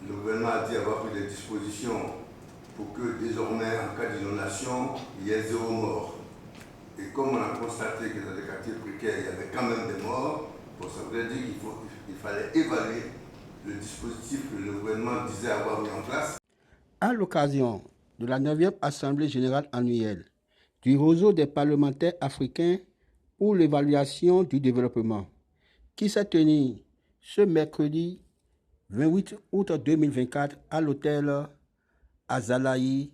le gouvernement a dit avoir pris des dispositions pour que désormais, en cas d'inondation, il y ait 0 mort. Et comme on a constaté que dans les quartiers précaires, il y avait quand même des morts, bon, ça voudrait dire qu'il fallait évaluer le dispositif que le gouvernement disait avoir mis en place. À l'occasion de la 9e Assemblée générale annuelle du réseau des parlementaires africains pour l'évaluation du développement, qui s'est tenue ce mercredi 28 août 2024 à l'hôtel Azalaï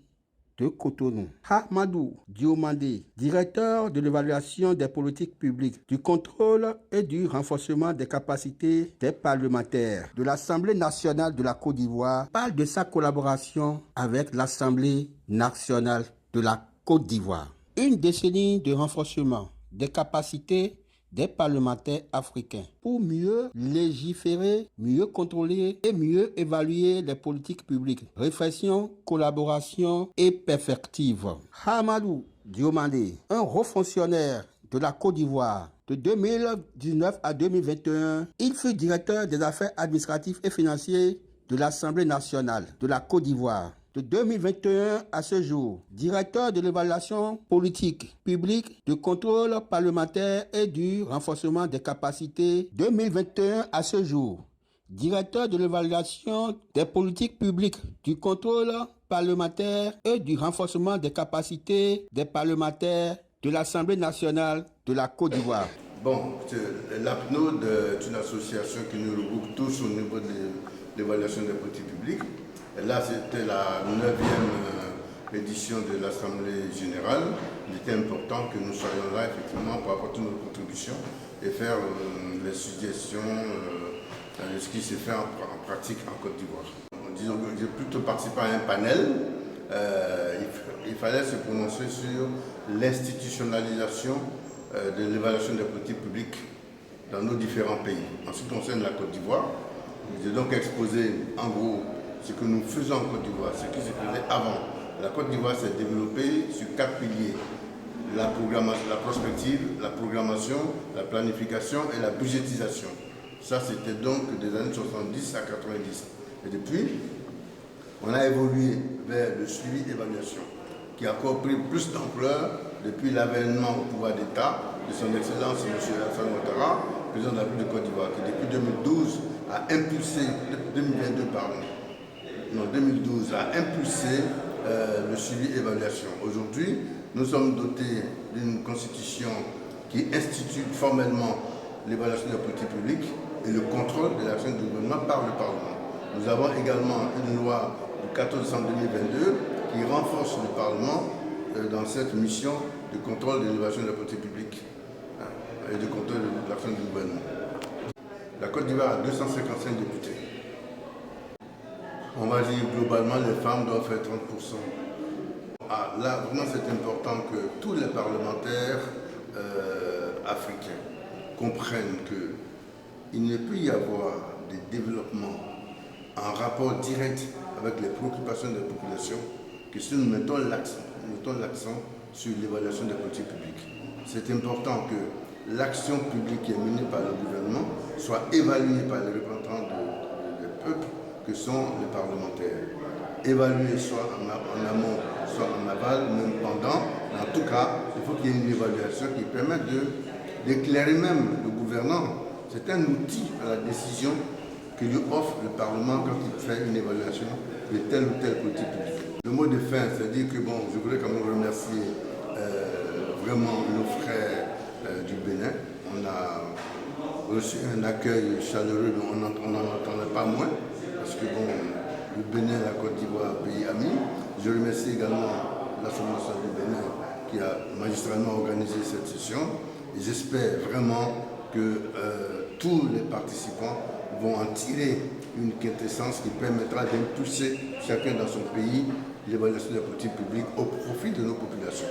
de Cotonou. Ahmadou Diomandé, directeur de l'évaluation des politiques publiques, du contrôle et du renforcement des capacités des parlementaires de l'Assemblée nationale de la Côte d'Ivoire, parle de sa collaboration avec l'Assemblée nationale de la Côte d'Ivoire. Une décennie de renforcement des capacités des parlementaires africains pour mieux légiférer, mieux contrôler et mieux évaluer les politiques publiques. Réflexion, collaboration et perspective. Ahmadou Diomandé, un haut fonctionnaire de la Côte d'Ivoire. De 2019 à 2021, il fut directeur des affaires administratives et financières de l'Assemblée nationale de la Côte d'Ivoire. De 2021 à ce jour, directeur de l'évaluation politique publique, de contrôle parlementaire et du renforcement des capacités. 2021 à ce jour, directeur de l'évaluation des politiques publiques, du contrôle parlementaire et du renforcement des capacités des parlementaires de l'Assemblée nationale de la Côte d'Ivoire. Bon, l'APNOD est une association qui nous regroupe tous au niveau de l'évaluation des politiques publiques. Et là, c'était la 9e édition de l'Assemblée générale. Il était important que nous soyons là, effectivement, pour apporter notre contribution et faire les suggestions de ce qui s'est fait en pratique en Côte d'Ivoire. Disons que j'ai plutôt participé à un panel. Il fallait se prononcer sur l'institutionnalisation de l'évaluation des politiques publiques dans nos différents pays. En ce qui concerne la Côte d'Ivoire, j'ai donc exposé en gros ce que nous faisons en Côte d'Ivoire, ce qui se faisait avant. La Côte d'Ivoire s'est développée sur 4 piliers. La prospective, la programmation, la planification et la budgétisation. Ça, c'était donc des années 70 à 90. Et depuis, on a évolué vers le suivi-évaluation, qui a encore pris plus d'ampleur depuis l'avènement au pouvoir d'État de son Excellence M. Alassane Ouattara, président de la République de Côte d'Ivoire, qui depuis 2012 a impulsé, 2012 a impulsé le suivi-évaluation. Aujourd'hui, nous sommes dotés d'une constitution qui institue formellement l'évaluation des politiques publiques et le contrôle de l'action du gouvernement par le Parlement. Nous avons également une loi du 14 décembre 2022 qui renforce le Parlement dans cette mission de contrôle de l'évaluation des politiques publiques et de contrôle de l'action du gouvernement. La Côte d'Ivoire a 255 députés. On va dire globalement les femmes doivent faire 30%. Là, vraiment, c'est important que tous les parlementaires africains comprennent qu'il ne peut y avoir des développements en rapport direct avec les préoccupations des populations que si nous mettons l'accent sur l'évaluation des politiques publiques. C'est important que l'action publique qui est menée par le gouvernement soit évaluée par les représentants du peuple que sont les parlementaires. Évaluée soit en amont, soit en aval, même pendant. En tout cas, il faut qu'il y ait une évaluation qui permette d'éclairer même le gouvernant. C'est un outil à la décision que lui offre le Parlement quand il fait une évaluation de telle ou telle politique publique. Le mot de fin, c'est-à-dire que bon, je voudrais quand même remercier vraiment nos frères du Bénin. On a reçu un accueil chaleureux dont on n'en entendait pas moins, parce que bon, le Bénin, la Côte d'Ivoire, pays ami. Je remercie également l'Assemblée nationale du Bénin qui a magistralement organisé cette session. Et j'espère vraiment que tous les participants vont en tirer une quintessence qui permettra d'impulser chacun dans son pays l'évaluation des politiques publiques au profit de nos populations.